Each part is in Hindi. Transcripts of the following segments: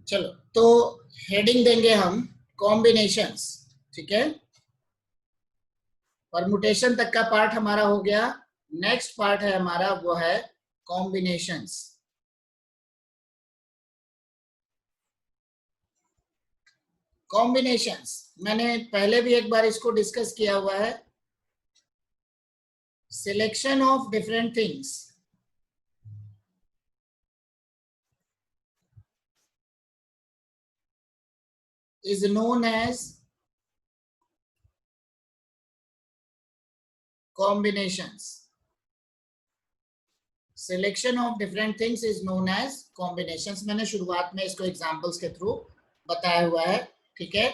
चलो, तो हेडिंग देंगे हम कॉम्बिनेशंस। ठीक है, परमुटेशन तक का पार्ट हमारा हो गया। नेक्स्ट पार्ट है हमारा, वो है कॉम्बिनेशंस। कॉम्बिनेशंस मैंने पहले भी एक बार इसको डिस्कस किया हुआ है। Selection of different things is known as combinations. Selection of different things is known as combinations. मैंने शुरुआत में इसको एग्जांपल्स के थ्रू बताया हुआ है। ठीक है,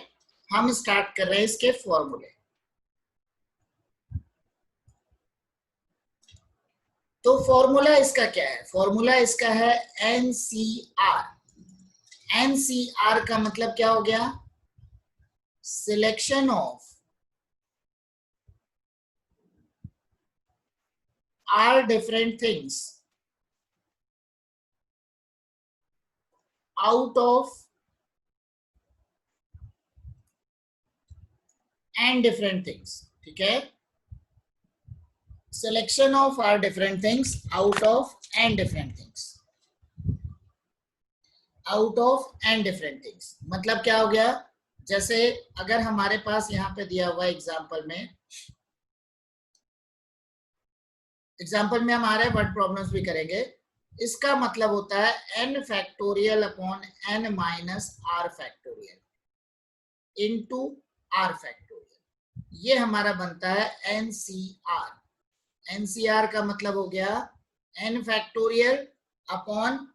हम स्टार्ट कर रहे हैं इसके फॉर्मूले। तो फॉर्मूला इसका क्या है? फॉर्मूला इसका है NCR। NCR का मतलब क्या हो गया? Selection of are different things out of and different things। ठीक है, selection of are different things out of and different things। Out of N different things मतलब क्या हो गया? जैसे अगर हमारे पास यहाँ पे दिया हुआ एग्जाम्पल में हम आ रहे हैं, वर्ड प्रॉब्लम्स भी करेंगे। इसका मतलब होता है n factorial upon n minus r factorial into r factorial. ये हमारा बनता है NCR। NCR का मतलब हो गया n factorial upon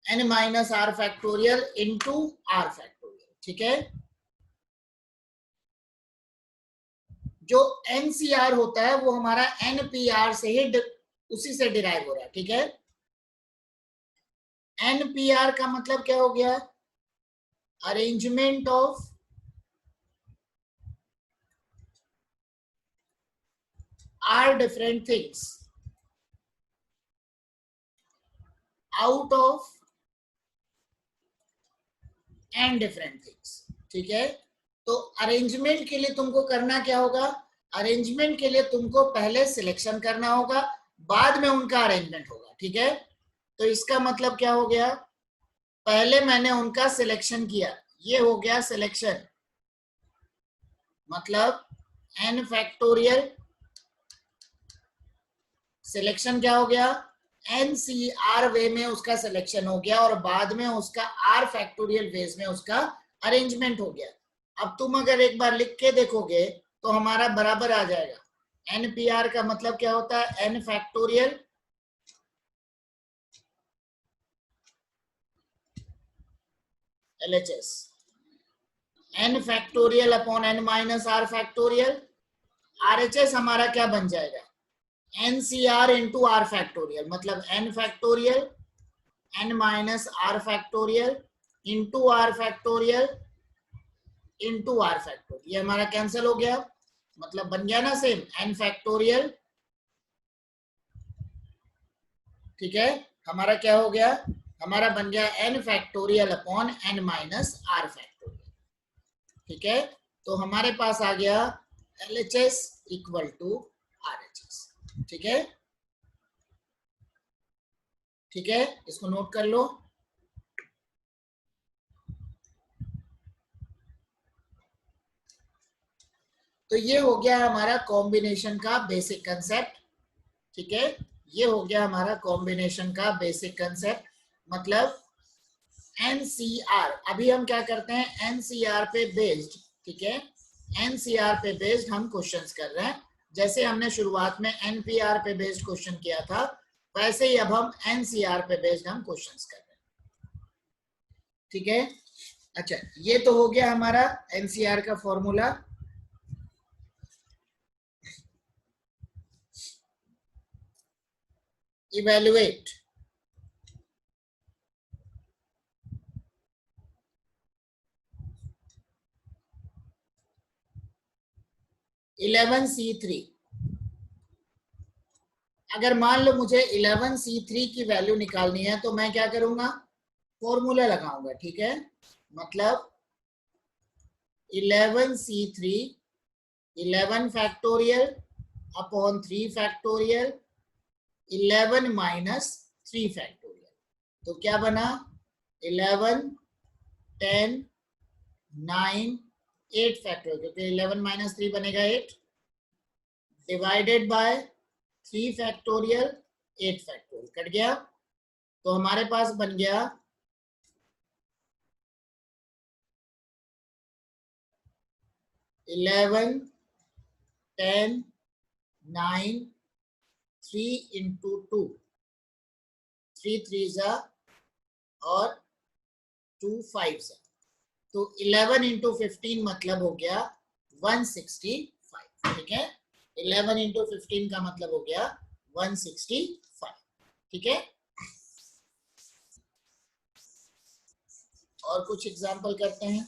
n minus r factorial into r factorial. ठीक है, जो NCR होता है वो हमारा NPR से ही उसी से डिराइव हो रहा है। ठीक है, NPR का मतलब क्या हो गया? Arrangement of R different things out of N different things. ठीक है, तो अरेंजमेंट के लिए तुमको करना क्या होगा? अरेंजमेंट के लिए तुमको पहले सिलेक्शन करना होगा, बाद में उनका अरेंजमेंट होगा। ठीक है, तो इसका मतलब क्या हो गया? पहले मैंने उनका सिलेक्शन किया, ये हो गया सिलेक्शन। मतलब n फैक्टोरियल सिलेक्शन क्या हो गया? NCR वे में उसका सिलेक्शन हो गया और बाद में उसका R फैक्टोरियल वेज में उसका अरेंजमेंट हो गया। अब तुम अगर एक बार लिख के देखोगे तो हमारा बराबर आ जाएगा। NPR का मतलब क्या होता है? n factorial LHS n factorial upon n minus r factorial. RHS हमारा क्या बन जाएगा? NCR इंटू आर फैक्टोरियल, मतलब n factorial n minus r factorial into R factorial into R factorial. ये हमारा कैंसिल हो गया, मतलब बन गया ना सेम n फैक्टोरियल। ठीक है, हमारा क्या हो गया? हमारा बन गया n factorial upon n minus r factorial. ठीक है, तो हमारे पास आ गया LHS इक्वल टू RHS। ठीक है, ठीक है, इसको नोट कर लो। तो ये हो गया हमारा कॉम्बिनेशन का बेसिक कंसेप्ट। ठीक है, ये हो गया हमारा कॉम्बिनेशन का बेसिक कंसेप्ट। मतलब NCR, अभी हम क्या करते हैं? NCR पे बेस्ड। ठीक है, NCR पे बेस्ड हम क्वेश्चंस कर रहे हैं। जैसे हमने शुरुआत में NPR पे बेस्ड क्वेश्चन किया था, वैसे ही अब हम NCR पे बेस्ड हम क्वेश्चंस कर रहे हैं। ठीक है, अच्छा, ये तो हो गया हमारा NCR का फॉर्मूला। Evaluate (11C3). अगर मान लो मुझे 11C3 की वैल्यू निकालनी है तो मैं क्या करूंगा? फॉर्मूला लगाऊंगा, ठीक है। मतलब 11c3 11 factorial upon 3 factorial 11 minus 3 factorial. तो क्या बना 11 10 9 8 फैक्टोरियल, क्योंकि 11 माइनस 3 बनेगा 8 divided by 3 factorial 8 factorial cut गया। तो हमारे पास बन गया 11 10 9 3 इंटू 2 3 3 जा और 2 5 जा। तो 11 इंटू 15 मतलब हो गया 165, ठीक है। 11 इंटू 15 का मतलब हो गया 165, ठीक है। और कुछ एग्जाम्पल करते हैं।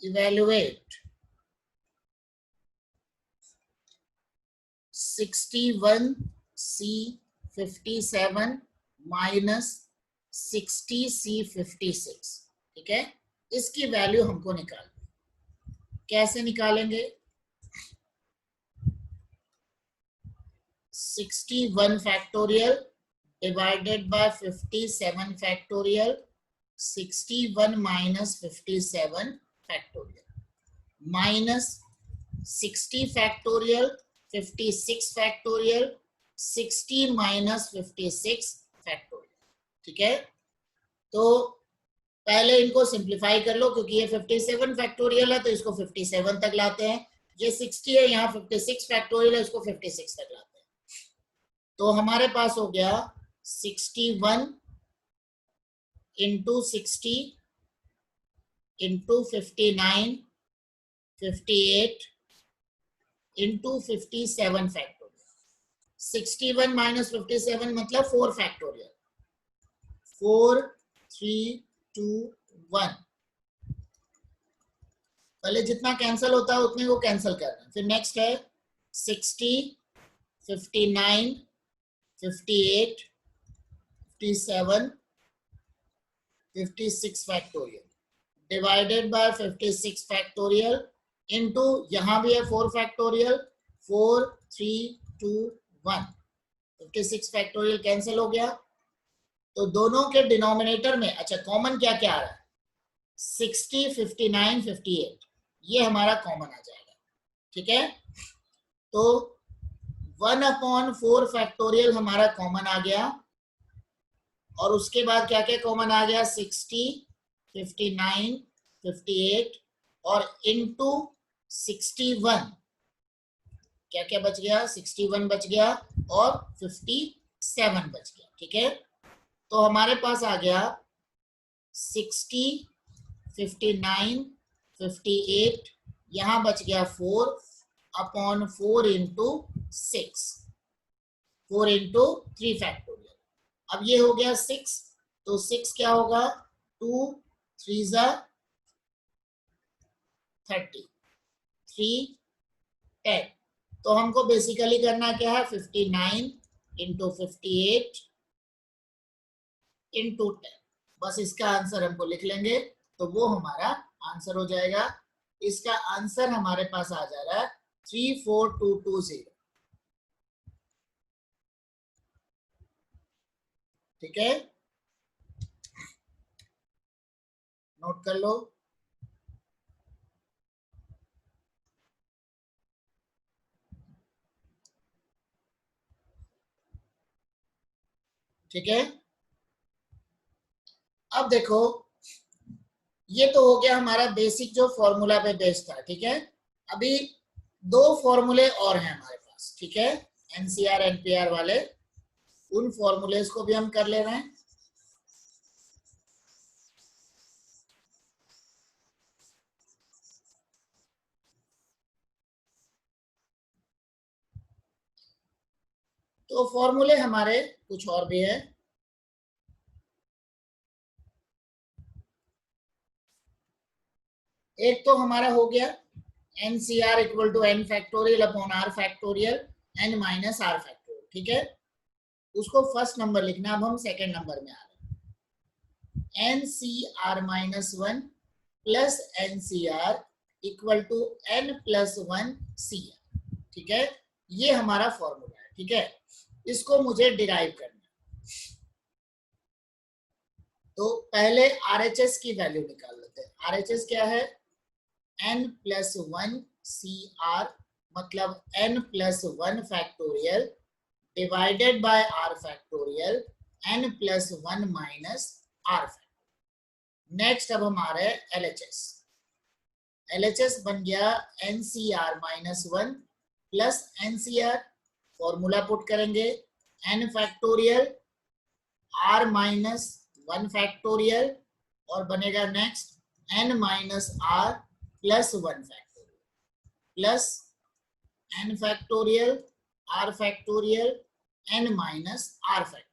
Evaluate 61C 57 माइनस 60C 56, ठीक है। इसकी वैल्यू हमको निकालनी, कैसे निकालेंगे। 61 factorial divided by 57 factorial 61 minus 57 factorial minus 60 factorial 56 factorial 60 minus 56 factorial, ठीक है। तो पहले इनको सिंप्लीफाई कर लो, क्योंकि ये 57 फैक्टोरियल है तो इसको 57 तक लाते हैं, ये 60 है, यहाँ 56 फैक्टोरियल है, इसको 56 तक लाते हैं। तो हमारे पास हो गया 61 into 60 into 59 58 into 57 factorial. 61 minus 57 मतलब 4 फैक्टोरियल, 4 3 2 1। पहले जितना कैंसिल होता है उतने को कैंसिल करना। फिर नेक्स्ट है 60 59 58 57 56 factorial divided by 56 factorial into यहां भी है 4 फैक्टोरियल 4 3 2 1। 56 फैक्टोरियल कैंसिल हो गया, तो दोनों के डिनोमिनेटर में अच्छा कॉमन क्या क्या आ रहा है 60 59 58, ये हमारा कॉमन आ जाएगा, ठीक है। तो 1/4 फैक्टोरियल हमारा कॉमन आ गया, और उसके बाद क्या क्या कॉमन आ गया 60 59 58 और इनटू 61 क्या क्या बच गया 61 बच गया और 57 बच गया, ठीक है। तो हमारे पास आ गया 60 59 58, यहां बच गया 4/4 इंटू 6 4 इंटू 3 फैक्टोरियल। अब ये हो गया 6, तो 6 क्या होगा 2 3 जा 30 3 10। तो हमको बेसिकली करना क्या है 59 इंटू 58 इंटू 10, बस इसका आंसर हमको लिख लेंगे तो वो हमारा आंसर हो जाएगा। इसका आंसर हमारे पास आ जा रहा है 34220, ठीक है, नोट कर लो। ठीक है, अब देखो ये तो हो गया हमारा बेसिक जो फॉर्मूला पे बेस्ड था, ठीक है। अभी दो फॉर्मूले और हैं हमारे पास, ठीक है, एनसीआर एनपीआर वाले, उन फॉर्मूलेस को भी हम कर ले रहे हैं। तो फॉर्मूले हमारे कुछ और भी है। एक तो हमारा हो गया NCR equal to n factorial upon r factorial n minus r factorial, ठीक है। उसको फर्स्ट नंबर लिखना। अब हम सेकेंड नंबर में आ रहे हैं। NCR minus one plus NCR equal to n plus one CR, ठीक है। ये हमारा फॉर्मूला है, ठीक है। इसको मुझे डिराइव करना है। तो पहले RHS की वैल्यू निकाल लेते हैं। RHS क्या है? n प्लस वन CR, मतलब n plus one factorial divided by r factorial n plus one minus r factorial. Next अब हमारे LHS। LHS बन गया NCR minus one plus NCR, formula put करेंगे n factorial r minus one factorial और बनेगा next n minus r plus one factorial plus n factorial r factorial n minus r factorial.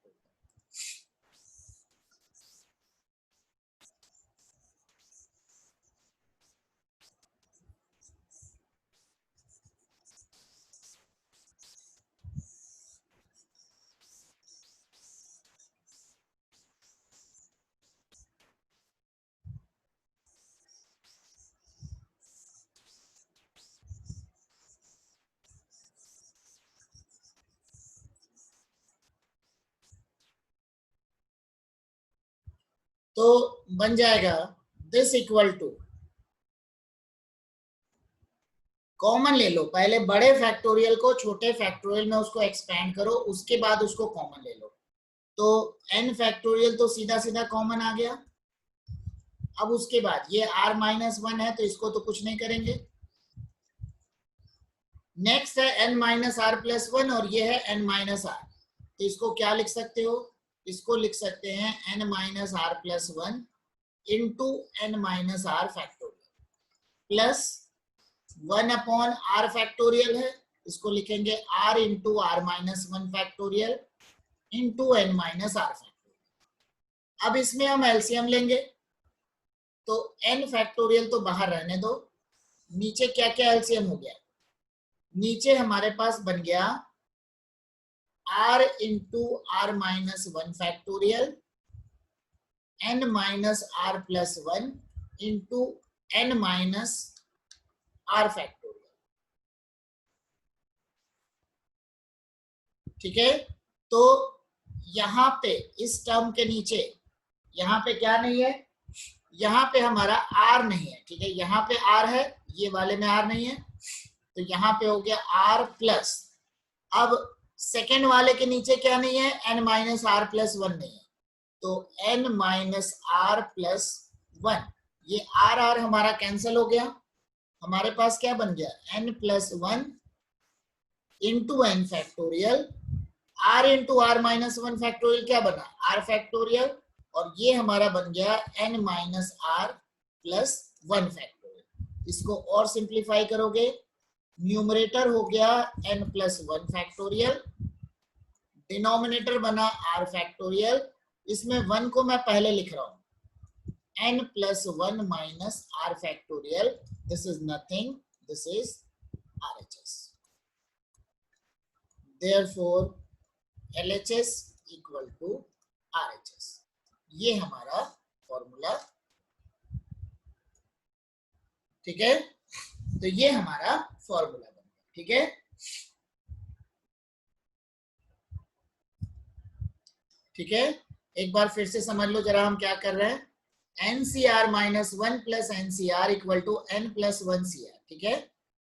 तो बन जाएगा दिस इक्वल टू, कॉमन ले लो पहले, बड़े फैक्टोरियल को छोटे फैक्टोरियल में उसको एक्सपेंड करो, उसके बाद उसको कॉमन ले लो। तो n फैक्टोरियल तो सीधा सीधा कॉमन आ गया। अब उसके बाद ये r माइनस वन है तो इसको तो कुछ नहीं करेंगे। नेक्स्ट है n minus R plus one और ये है n माइनस आर, तो इसको क्या लिख सकते हो? इसको लिख सकते हैं n minus R plus one into n minus R factorial plus one upon R factorial है, इसको लिखेंगे r into R minus one factorial into n minus R factorial. अब इसमें हम एलसीएम लेंगे, तो n फैक्टोरियल तो बाहर रहने दो। नीचे क्या क्या एलसीएम हो गया? नीचे हमारे पास बन गया r into R minus one factorial n minus R plus one into n minus R factorial, ठीक है। तो यहां पे इस टर्म के नीचे यहां पे क्या नहीं है? यहां पे हमारा r नहीं है, ठीक है। यहां पे r है, ये वाले में r नहीं है, तो यहां पे हो गया r प्लस। अब सेकेंड वाले के नीचे क्या नहीं है? n minus R plus one नहीं है, तो n minus R plus one. ये r हमारा कैंसिल हो गया। हमारे पास क्या बन गया? n plus one into N factorial, r into R minus one factorial क्या बना? r फैक्टोरियल, और ये हमारा बन गया n minus R plus one factorial. इसको और सिंप्लीफाई करोगे, न्यूमरेटर हो गया n plus one factorial, denominator बना r फैक्टोरियल। इसमें वन को मैं पहले लिख रहा हूं n plus one minus R factorial, this is nothing, this is RHS। Therefore LHS equal to RHS, ये हमारा फॉर्मूला, ठीक है। तो ये हमारा फॉर्मूला बन गया, ठीक है। ठीक है, एक बार फिर से समझ लो जरा हम क्या कर रहे हैं। NCR minus one plus NCR equal to n plus one CR, ठीक है।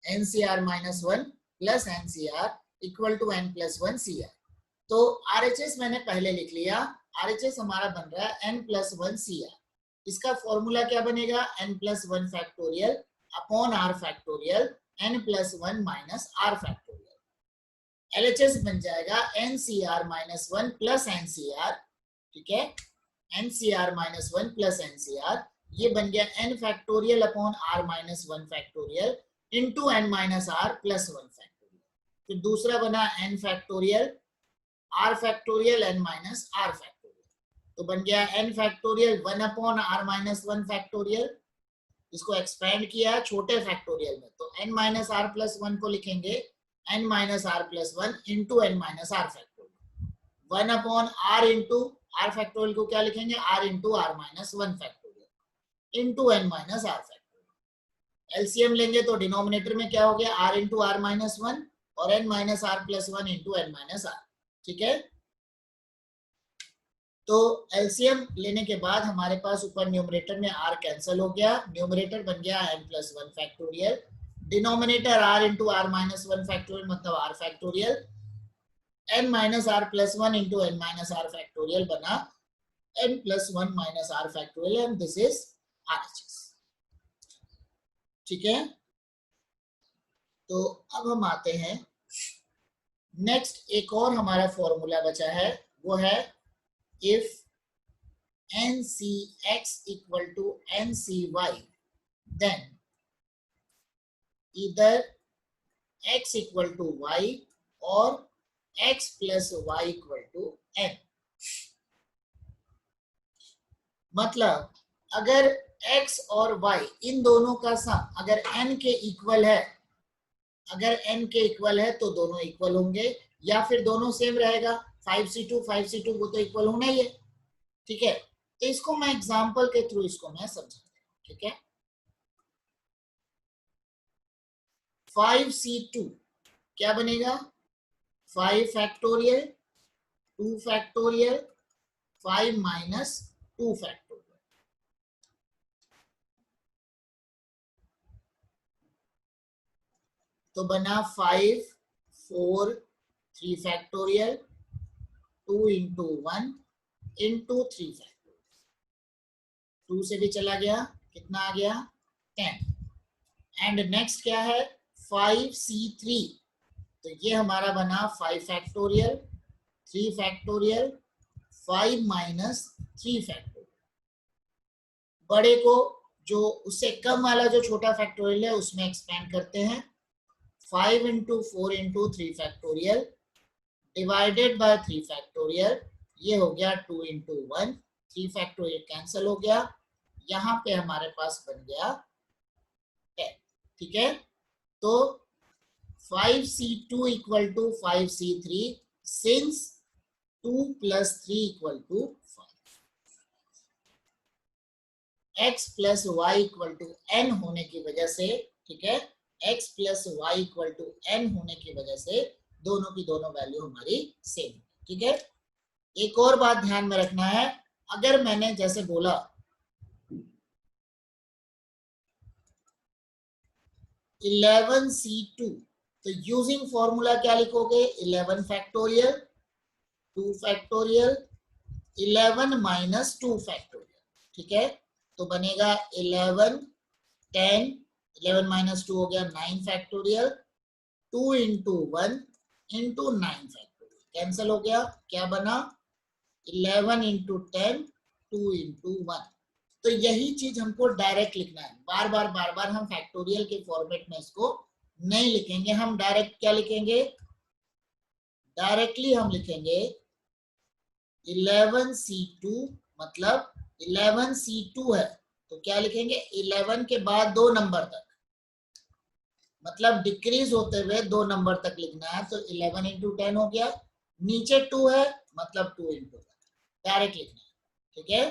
NCR minus one plus NCR equal to n plus one CR। तो RHS मैंने पहले लिख लिया, RHS हमारा बन रहा है n प्लस वन CR। इसका फॉर्मूला क्या बनेगा? n plus one factorial upon r factorial n plus one minus r factorial. LHS बन जाएगा NCR minus one plus NCR, ठीक है। NCR minus one plus NCR, ये बन गया n factorial upon r minus one factorial into n minus r plus one factorial. फिर दूसरा बना n factorial r factorial n minus r factorial. तो बन गया n फैक्टोरियल 1/r-1 फैक्टोरियल। इसको एक्सपेंड किया है छोटे फैक्टोरियल में, तो n माइनस r प्लस 1 को लिखेंगे n minus r plus 1 into n minus r factorial. 1/r into r factorial को क्या लिखेंगे, r into r minus 1 factorial into n minus r factorial. LCM लेंगे तो डिनोमिनेटर में क्या हो गया, r इंटू r माइनस 1 और n minus r plus 1 into n minus r। ठीक है, तो एलसीएम लेने के बाद हमारे पास ऊपर न्यूमरेटर में r कैंसिल हो गया, न्यूमरेटर बन गया n plus 1 factorial, denominator r into r minus 1 factorial मतलब r factorial, n minus r plus 1 into n minus r factorial बना n plus 1 minus r factorial and this is RHS। ठीक है, तो अब हम आते हैं नेक्स्ट, एक और हमारा फॉर्मूला बचा है, वो है if NCX equal to NCY then either x equal to y or x plus y equal to n। मतलब अगर x और y इन दोनों का सम अगर n के इक्वल है, अगर n के इक्वल है तो दोनों इक्वल होंगे, या फिर दोनों सेम रहेगा, 5c2 वो तो इक्वल होना ही है। ठीक है, तो इसको मैं एग्जांपल के थ्रू इसको मैं समझाता हूं। ठीक है, 5c2 क्या बनेगा, 5 फैक्टोरियल 2 फैक्टोरियल 5 माइनस 2 फैक्टोरियल। तो बना 5 4 3 फैक्टोरियल 2 इंटू 1 इंटू 3 फैक्टोरियल। 2 से भी चला गया, कितना आ गया 10। एंड नेक्स्ट क्या है 5c3, तो ये हमारा बना 5 फैक्टोरियल 3 फैक्टोरियल 5 माइनस 3 फैक्टोरियल। बड़े को जो उससे कम वाला जो छोटा फैक्टोरियल है उसमें एक्सपेंड करते हैं, 5 into 4 into 3 factorial divided by 3 factorial, ये हो गया 2 इंटू 1, 3 फैक्टोरियल कैंसिल हो गया, यहाँ पे हमारे पास बन गया 10। ठीक है, तो 5c2 equal to 5c3 since 2 plus 3 equal to 5, x plus Y equal to n होने की वजह से, ठीक है, x plus Y equal to n होने की वजह से दोनों की दोनों वैल्यू हमारी सेम। ठीक है, एक और बात ध्यान में रखना है, अगर मैंने जैसे बोला 11c2, तो यूजिंग फॉर्मूला क्या लिखोगे, 11 फैक्टोरियल 2 फैक्टोरियल 11 माइनस 2 फैक्टोरियल। ठीक है, तो बनेगा 11 10 11 माइनस 2 हो गया 9 factorial 2 into 1 into 9 factorial cancel हो गया, क्या बना 11 इंटू 10 2 इंटू 1। तो यही चीज हमको डायरेक्ट लिखना है, बार बार हम फैक्टोरियल के फॉर्मेट में इसको नहीं लिखेंगे, हम डायरेक्ट क्या लिखेंगे, डायरेक्टली हम लिखेंगे 11c2 मतलब 11c2 है तो क्या लिखेंगे 11 के बाद 2 नंबर तक, मतलब डिक्रीज होते हुए 2 नंबर तक लिखना है, तो 11 इंटू 10 हो गया, नीचे 2 है मतलब 2 इंटू 1 डायरेक्ट लिखना है। ठीक है,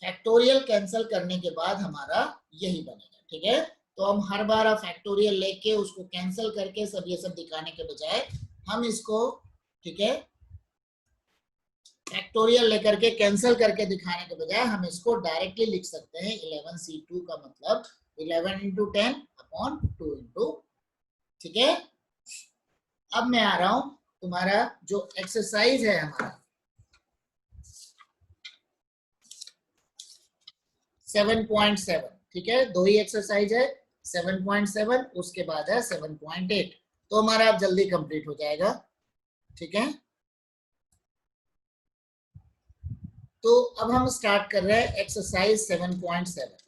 फैक्टोरियल कैंसिल करने के बाद हमारा यही बनेगा। ठीक है, तो हम हर बार फैक्टोरियल लेके उसको कैंसिल करके सब ये सब दिखाने के बजाय हम इसको, ठीक है, फैक्टोरियल लेकर के कैंसिल करके दिखाने के बजाय हम इसको डायरेक्टली लिख सकते हैं 11c2 का मतलब 11 इंटू 10 अपॉन 2 इंटू। ठीक है, अब मैं आ रहा हूं तुम्हारा जो एक्सरसाइज है हमारा 7.7। ठीक है, 2 ही एक्सरसाइज है, 7.7 उसके बाद है 7.8, तो हमारा अब जल्दी कंप्लीट हो जाएगा। ठीक है, तो अब हम स्टार्ट कर रहे हैं एक्सरसाइज 7.7।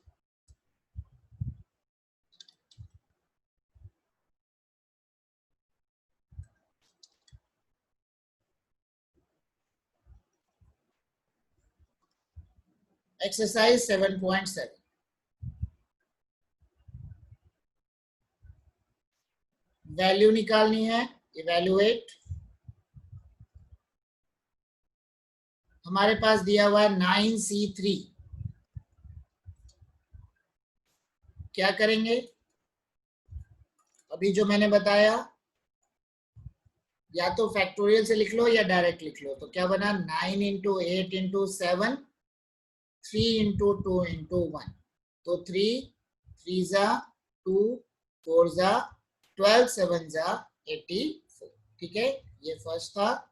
एक्सरसाइज 7.7 वैल्यू निकालनी है। इवैल्यूएट, हमारे पास दिया हुआ है 9C3। क्या करेंगे? अभी जो मैंने बताया, या तो फैक्टोरियल से लिख लो या डायरेक्ट लिख लो। तो क्या बना? 9 इंटू 8 इंटू 7, 3 इंटू 2 इंटू 1। तो 3 जा 2, 4 जा 12, 7 जा 84। ठीक है, ये फर्स्ट था।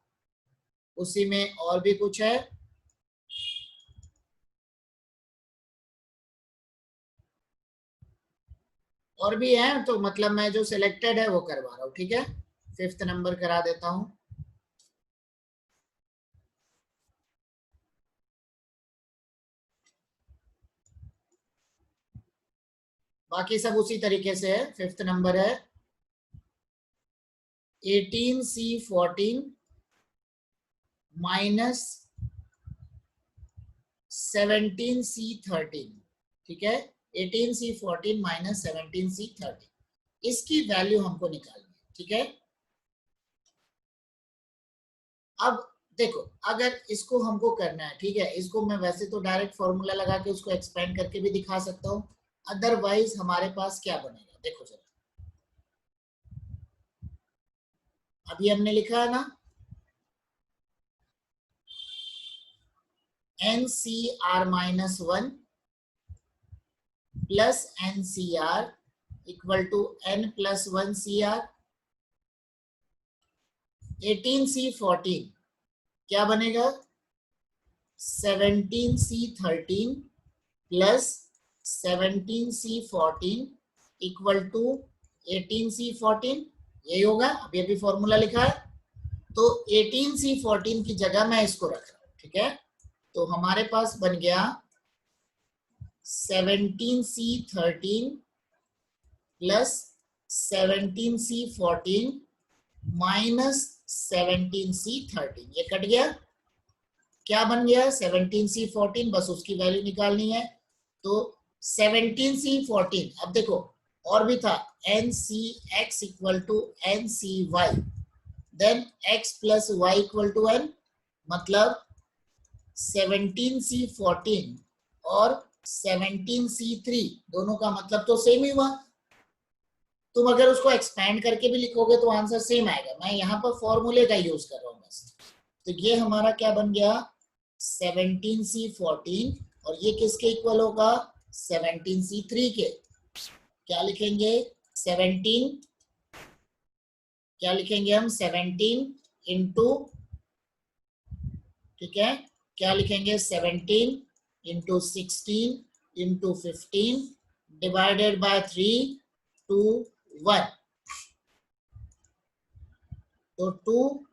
उसी में और भी कुछ है। और भी है, तो मतलब मैं जो सिलेक्टेड है वो करवा रहा हूँ। ठीक है, 5th नंबर करा देता हूं। बाकी सब उसी तरीके से है। 5th नंबर है 18C14 माइनस 17C13। ठीक है, 18C14 माइनस 17C13, इसकी वैल्यू हमको निकालनी है। ठीक है, अब देखो, अगर इसको हमको करना है, ठीक है, इसको मैं वैसे तो डायरेक्ट फॉर्मूला लगा के उसको एक्सपेंड करके भी दिखा सकता हूं। अदरवाइज हमारे पास क्या बनेगा, देखो जरा। अभी हमने लिखा है ना, NCR minus 1 plus NCR equal to N plus 1 CR। 18C14 क्या बनेगा? 17C13 plus 17C14 equal to 18C14। यही होगा। अभी फॉर्मूला लिखा है, तो 18C14 की जगह मैं इसको रख रहा हूं। ठीक है, तो हमारे पास बन गया 17C13 plus 17C14 minus 17C13। ये कट गया। क्या बन गया? 17C14, बस उसकी वैल्यू निकालनी है। तो 17C14, अब देखो और भी था, NCX equal to NCY, then X plus Y equal to N। मतलब 17C14 और 17C3 दोनों का मतलब तो सेम ही हुआ। तुम अगर उसको एक्सपैंड करके भी लिखोगे तो आंसर सेम आएगा। मैं यहाँ पर फॉर्मूले का यूज कर रहा हूँ बस। तो ये हमारा क्या बन गया? 17C14, और ये किसके इक्वल होगा? 17C3 के। क्या लिखेंगे? 17, क्या लिखेंगे हम? 17 इंटू, ठीक है, क्या लिखेंगे? 17 इंटू 16 इंटू 15 डिवाइडेड बाय 3 2 1। तो 2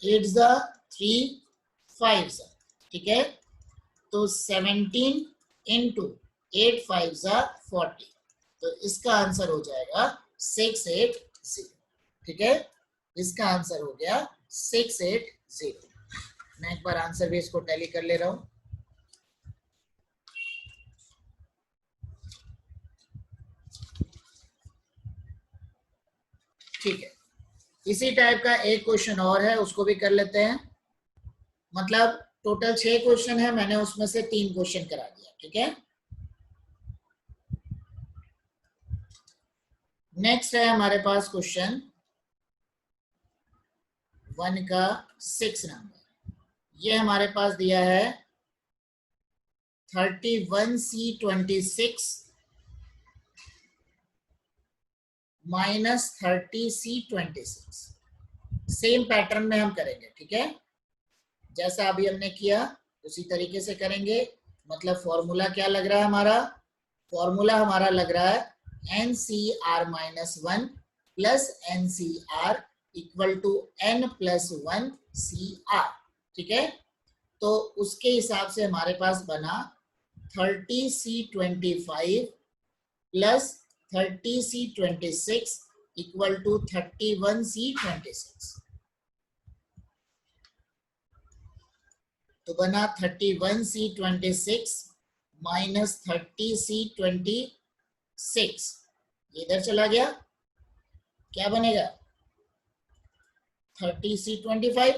8 जा 3 5 जा। ठीक है, तो 17 इंटू 8 5 जा 40। तो इसका आंसर हो जाएगा 680। ठीक है, इसका आंसर हो गया 680। मैं एक बार आंसर भी इसको टैली कर ले रहा हूं। ठीक है, इसी टाइप का एक क्वेश्चन और है, उसको भी कर लेते हैं। मतलब टोटल 6 क्वेश्चन है, मैंने उसमें से 3 क्वेश्चन करा दिया। ठीक है, नेक्स्ट है हमारे पास क्वेश्चन 1 का 6 नंबर। ये हमारे पास दिया है 31C26 minus 30C26। Same pattern में हम करेंगे। ठीक है, जैसा अभी हमने किया उसी तरीके से करेंगे। मतलब फॉर्मूला क्या लग रहा है हमारा? फॉर्मूला हमारा लग रहा है NCR minus 1 plus NCR equal to N plus 1 CR। ठीक है, तो उसके हिसाब से हमारे पास बना 30C25 plus 30C26 equal to 31C26। तो बना 31C26 माइनस 30C26 इधर चला गया, क्या बनेगा 30C25।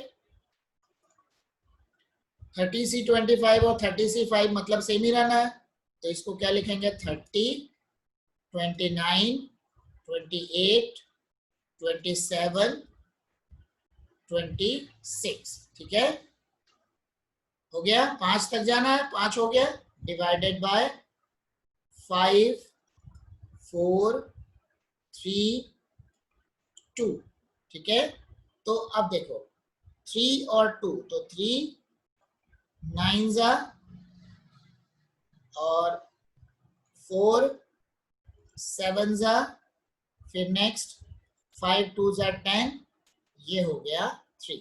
30C25 और 30C5 मतलब सेम ही रहना है, तो इसको क्या लिखेंगे 30, 29, 28, 27, 26। ठीक है, हो गया, 5 तक जाना है, 5 हो गया, डिवाइडेड बाय 5, 4, 3, 2। ठीक है, तो अब देखो 3 और 2, तो 3 9 जा और 4 7 जा, फिर नेक्स्ट 5 2 जा 10, ये हो गया 3।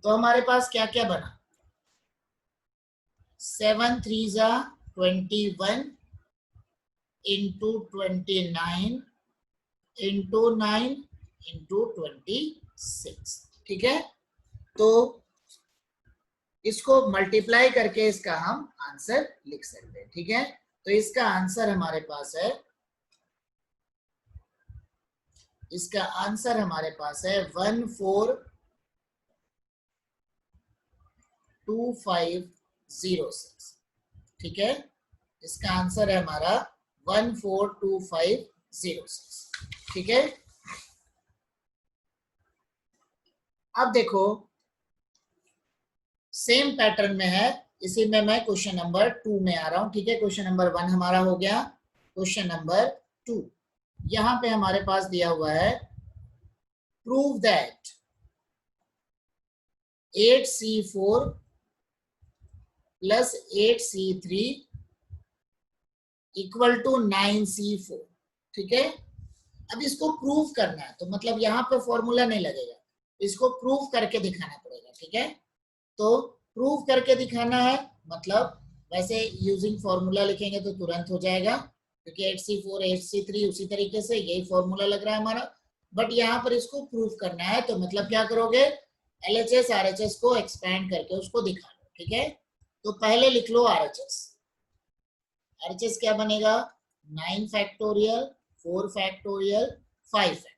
तो हमारे पास क्या क्या बना, 7 3 जा 21 इंटू 29 इंटू 9 इंटू 26। ठीक है, तो इसको मल्टीप्लाई करके इसका हम आंसर लिख सकते हैं। ठीक है, तो इसका आंसर हमारे पास है, इसका आंसर हमारे पास है 142506। ठीक है, इसका आंसर है हमारा 142506। ठीक है, अब देखो सेम पैटर्न में है, इसी में मैं क्वेश्चन नंबर 2 में आ रहा हूं। ठीक है, क्वेश्चन नंबर 1 हमारा हो गया, क्वेश्चन नंबर 2 यहां पे हमारे पास दिया हुआ है, prove that 8C4 plus 8C3 equal to 9C4। ठीक है, अब इसको प्रूव करना है, तो मतलब यहाँ पे फॉर्मूला नहीं लगेगा, इसको प्रूव करके दिखाना पड़ेगा। ठीक है, तो प्रूव करके दिखाना है, मतलब वैसे यूजिंग फॉर्मूला लिखेंगे तो तुरंत हो जाएगा, क्योंकि 8C4 8C3 उसी तरीके से यही फॉर्मूला लग रहा है हमारा। बट यहाँ पर इसको प्रूव करना है, तो मतलब क्या करोगे, LHS RHS को एक्सपैंड करके उसको दिखा लो। ठीक है, तो पहले लिख लो RHS। RHS क्या बनेगा, 9 फैक्टोरियल 4 फैक्टोरियल 5 फैक्टोरियल।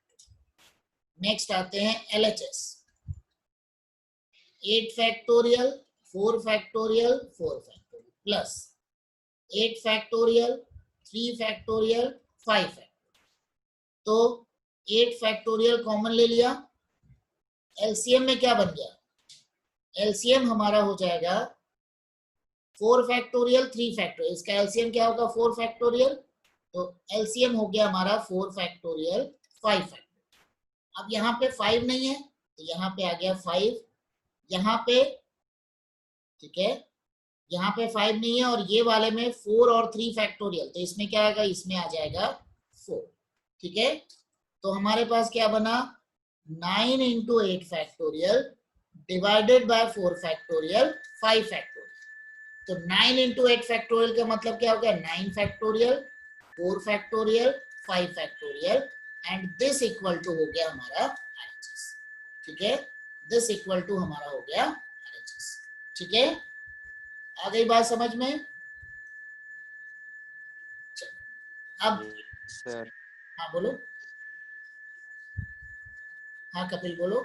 नेक्स्ट आते हैं LHS, 8 factorial 4 factorial 4 factorial plus 8 factorial 3 factorial 5 factorial. तो 8 फैक्टोरियल कॉमन ले लिया, एलसीएम में क्या बन गया, एलसीएम हमारा हो जाएगा 4 फैक्टोरियल 3 फैक्टोरियल, इसका एलसीएम क्या होगा 4 फैक्टोरियल, तो एलसीएम हो गया हमारा 4 फैक्टोरियल 5 फैक्टोरियल। अब यहाँ पे 5 नहीं है, तो यहाँ पे आ गया 5, यहाँ पे ठीक है, यहाँ पे 5 नहीं है, और ये वाले में 4 और 3 फैक्टोरियल, तो इसमें क्या आएगा, इसमें आ जाएगा 4। ठीक है, तो हमारे पास क्या बना, 9 into 8 factorial divided by 4 factorial 5 factorial. तो 9 इंटू 8 फैक्टोरियल का मतलब क्या हो गया, 9 factorial 4 factorial 5 factorial, and this equal to हो गया हमारा RHS। ठीक है, दिस इक्वल टू हमारा हो गया RHS। ठीक है, आ गई बात समझ में। अब सर हाँ बोलो, हाँ कपिल बोलो।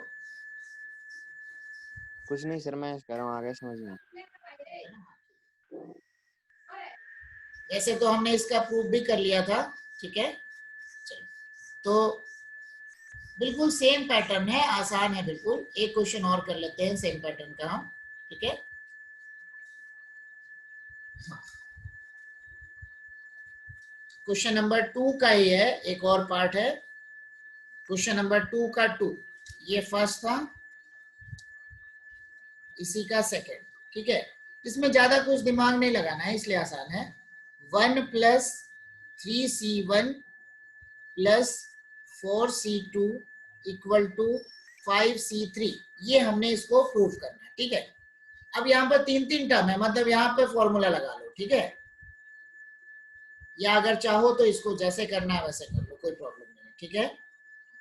कुछ नहीं सर, मैं कह रहा हूँ आगे समझ में। वैसे तो हमने इसका प्रूफ भी कर लिया था। ठीक है, चलो, तो बिल्कुल सेम पैटर्न है, आसान है बिल्कुल। एक क्वेश्चन और कर लेते हैं सेम पैटर्न का हम। ठीक है, क्वेश्चन नंबर 2 का ही है, एक और पार्ट है क्वेश्चन नंबर 2 का 2, ये फर्स्ट था, इसी का सेकंड। ठीक है, इसमें ज्यादा कुछ दिमाग नहीं लगाना है, इसलिए आसान है। 1 plus 3C1 plus 4C2 equal to 5C3, ये हमने इसको प्रूव करना है। ठीक है, अब यहाँ पर 3 टर्म है, मतलब यहाँ पे फॉर्मूला लगा लो। ठीक है, या अगर चाहो तो इसको जैसे करना है वैसे कर लो, कोई प्रॉब्लम नहीं है। ठीक है,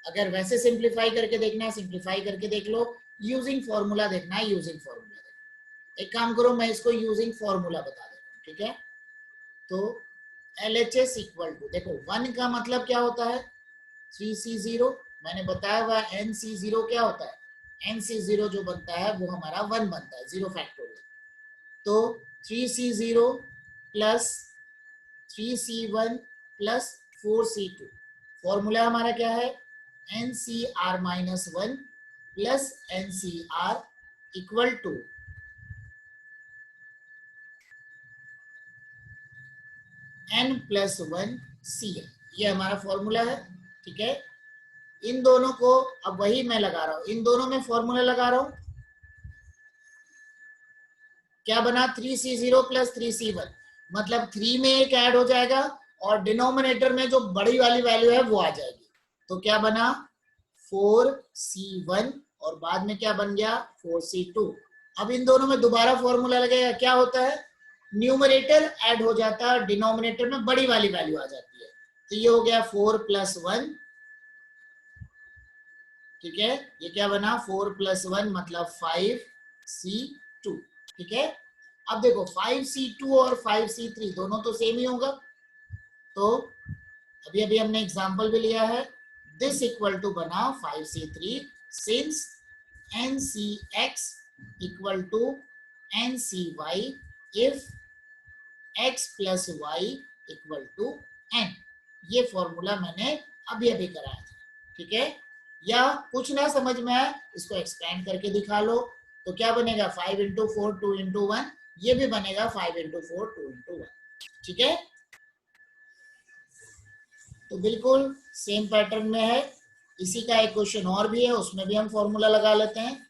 अगर वैसे सिंप्लीफाई करके देखना है सिंप्लीफाई करके देख लो, यूजिंग फॉर्मूला देखना है यूजिंग फॉर्मूला देखना है। एक काम करो, मैं इसको यूजिंग फॉर्मूला बता देता हूँ। ठीक है, तो LHS इक्वल टू, देखो 1 का मतलब क्या होता है 3C0, मैंने बताया हुआ NC0 क्या होता है, NC0 जो बनता है वो हमारा 1 बनता है, 0 फैक्टोरियल। तो 3C0 plus 3C1 plus 4C2, formula हमारा क्या है NCR-1 plus NCR equal to N+1 CN, ये हमारा फॉर्मूला है। ठीक है, इन दोनों को अब वही मैं लगा रहा हूं, इन दोनों में फॉर्मूला लगा रहा हूं, क्या बना 3C0 प्लस 3C1, मतलब 3 में एक ऐड हो जाएगा और डिनोमिनेटर में जो बड़ी वाली वैल्यू है वो आ जाएगी। तो क्या बना 4C1 और बाद में क्या बन गया 4C2। अब इन दोनों में दोबारा फॉर्मूला लगेगा, क्या होता है न्यूमरेटर ऐड हो जाता है, डिनोमिनेटर में बड़ी वाली वैल्यू आ जाती है। तो ये हो गया 4+1, ठीक है, ये क्या बना 4+1 मतलब 5C2। ठीक है, अब देखो 5C2 और 5C3 दोनों तो सेम ही होगा, तो अभी अभी हमने एग्जांपल भी लिया है, दिस इक्वल टू बना 5C3 since NCX equal to NCY if x plus y equal to n। ये फॉर्मूला मैंने अभी अभी कराया था। ठीक है, या कुछ ना समझ में आए इसको एक्सपेंड करके दिखा लो, तो क्या बनेगा 5 इंटू 4 2 इंटू 1, ये भी बनेगा 5 इंटू 4 2 इंटू 1। ठीक है, तो बिल्कुल सेम पैटर्न में है। इसी का एक क्वेश्चन और भी है, उसमें भी हम फॉर्मूला लगा लेते हैं।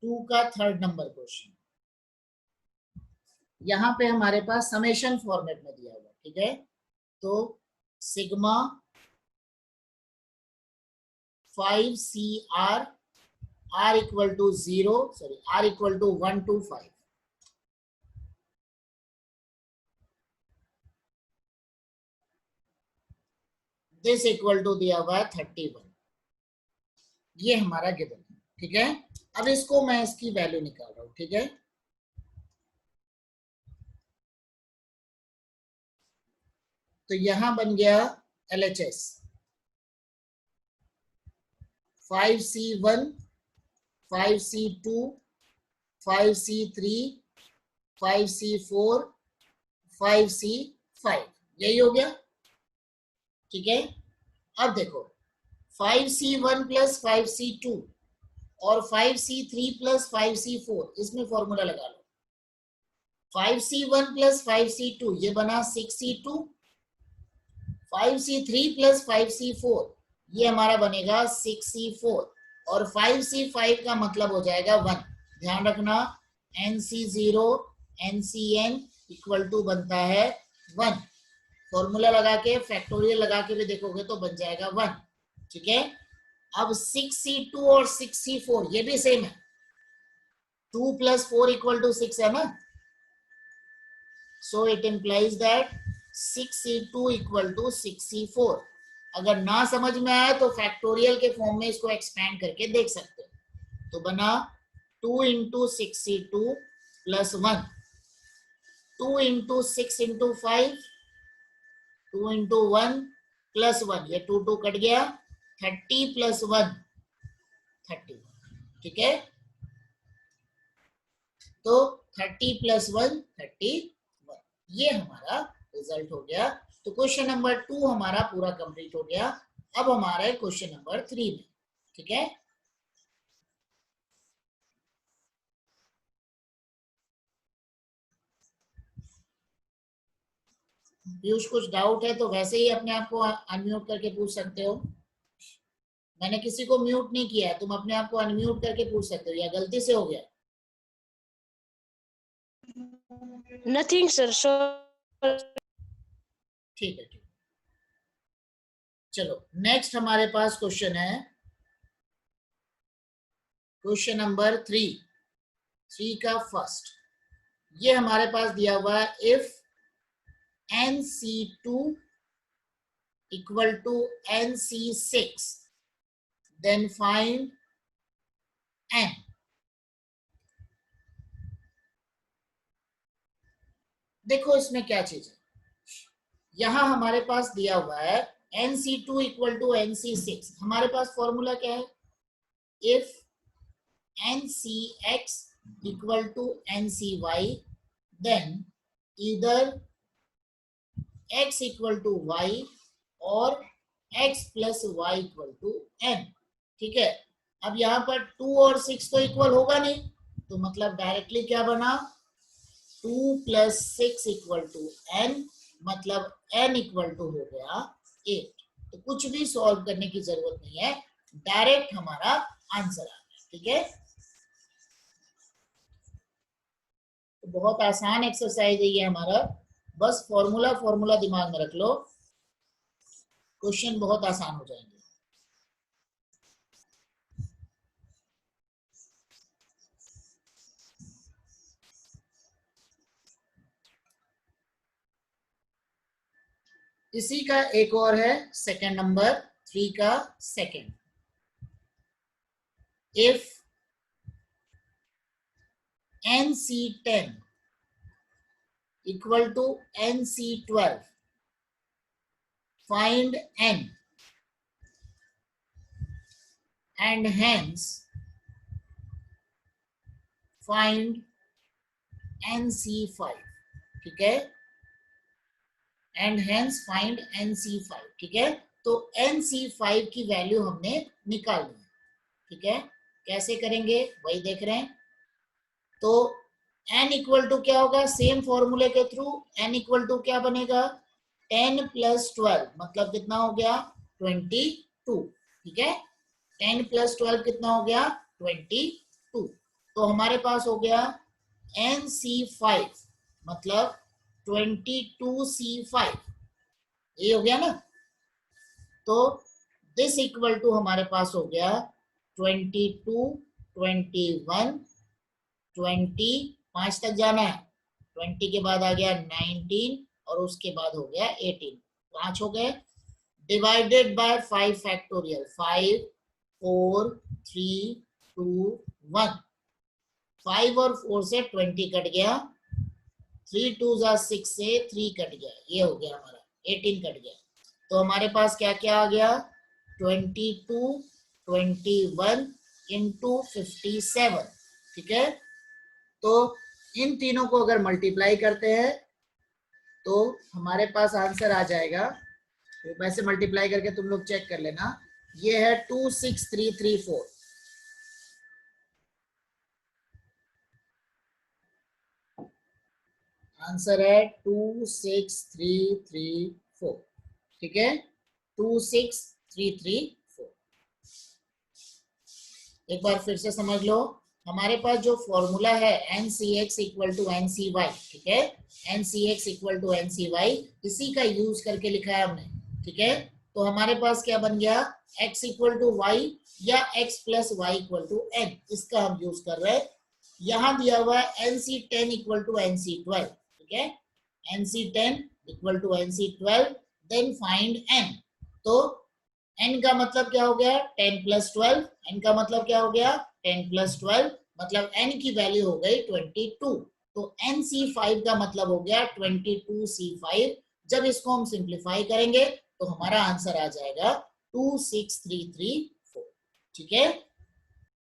टू का 3rd नंबर क्वेश्चन, यहां पे हमारे पास समेशन फॉर्मेट में दिया हुआ। ठीक है, तो sigma 5CR R equal to 0, sorry R equal to 1 to 5, this equal to दिया हुआ है 31, ये हमारा गिवन है। ठीक है, अब इसको मैं इसकी वैल्यू निकाल रहा हूं। ठीक है, तो यहां बन गया LHS 5C1 5C2 5C3 5C4 5C5, यही हो गया। ठीक है, अब देखो 5C1 प्लस 5C2 और 5C3 प्लस 5C4, इसमें फॉर्मूला लगा लो। 5C1 प्लस 5C2 ये बना 6C2, 5C3 प्लस 5C4 ये हमारा बनेगा 6C4 और 5C5 का मतलब हो जाएगा 1। ध्यान रखना NC0 NCN इक्वल टू बनता है 1, फॉर्मूला लगा के फैक्टोरियल लगा के भी देखोगे तो बन जाएगा 1। ठीक है, अब 6C2 और 6C4 ये भी सेम है, 2 प्लस 4 इक्वल टू 6 है ना, so it implies that 6C2 equal to 6C4। अगर ना समझ में आए तो फैक्टोरियल के फॉर्म में इसको एक्सपेंड करके देख सकते हो। तो बना 2 into 6C2 plus 1, 2 into 6 into 5, 2 into 1 plus 1, ये 2 2 कट गया, 30 प्लस 1 31। ठीक है, तो 30 प्लस 1 31, ये हमारा रिजल्ट हो गया। तो क्वेश्चन नंबर 2 हमारा पूरा कंप्लीट हो गया। अब हमारा क्वेश्चन नंबर 3 में। ठीक है, पीयूष कुछ डाउट है तो वैसे ही अपने आप को अनम्यूट करके पूछ सकते हो, मैंने किसी को म्यूट नहीं किया है, तुम अपने आप को अनम्यूट करके पूछ सकते हो, या गलती से हो गया? नथिंग सर, सो ठीक है, ठीक, चलो नेक्स्ट हमारे पास क्वेश्चन है, क्वेश्चन नंबर 3 का फर्स्ट। ये हमारे पास दिया हुआ है, if NC2 equal to NC6, then find N. देखो इसमें क्या चीज है, यहां हमारे पास दिया हुआ है NC2 equal to NC6. हमारे पास फॉर्मूला क्या है, if NCX equal to NCY, then either X equal to Y और X plus Y equal to N. ठीक है, अब यहाँ पर 2 और 6 तो इक्वल होगा नहीं, तो मतलब डायरेक्टली क्या बना, 2 plus 6 equal to N, मतलब N equal to हो गया 8. तो कुछ भी सॉल्व करने की जरूरत नहीं है, डायरेक्ट हमारा आंसर आ गया. ठीक है, तो बहुत आसान एक्सरसाइज है ये हमारा, बस फॉर्मूला दिमाग में रख लो, क्वेश्चन बहुत आसान हो जाएंगे. इसी का एक और है, सेकंड नंबर 3 का second. If NC10 equal to NC12, find N and hence find NC5. ठीक है, and hence find NC5. ठीक है, तो NC5 की वैल्यू हमने निकालनी है. ठीक है, कैसे करेंगे वही देख रहे हैं. तो n इक्वल टू क्या होगा, सेम फॉर्मूले के थ्रू n इक्वल टू क्या बनेगा, 10 plus 12, मतलब कितना हो गया 22. ठीक है, 10 plus 12 कितना हो गया 22. तो हमारे पास हो गया NC5 मतलब 22C5, ये हो गया ना. तो दिस इक्वल टू हमारे पास हो गया 22, 21, 20, 5 तक जाना है, 20 के बाद आ गया 19 और उसके बाद हो गया 18. 5 हो गए, डिवाइडेड बाय 5 फैक्टोरियल, 5, 4, 3, 2, 1. 5 और 4 से 20 कट गया, 3 2 6 से 3 कट गया, ये हो गया हमारा 18 कट गया. तो हमारे पास क्या क्या आ गया, 22, 21 इंटू 57. ठीक है, तो इन तीनों को अगर मल्टीप्लाई करते हैं तो हमारे पास आंसर आ जाएगा. तो वैसे मल्टीप्लाई करके तुम लोग चेक कर लेना, ये है 26334. आंसर है 26334. ठीक है, 26334. एक बार फिर से समझ लो, हमारे पास जो फॉर्मूला है NCX इक्वल टू NCY. ठीक है, NCX इक्वल टू NCY, इसी का यूज करके लिखा है हमने. ठीक है, तो हमारे पास क्या बन गया, X इक्वल टू Y या X plus Y equal to N, इसका हम यूज कर रहे हैं. यहां दिया हुआ है NC10 इक्वल टू NC12. ठीक है, NC10 equal to NC12, then find N. तो n का मतलब क्या हो गया 10 प्लस 12, n का मतलब क्या हो गया 10 प्लस 12, मतलब n की वैल्यू हो गई 22. तो NC5 का मतलब हो गया 22C5. जब इसको हम सिंप्लीफाई करेंगे तो हमारा आंसर आ जाएगा 26334. ठीक है,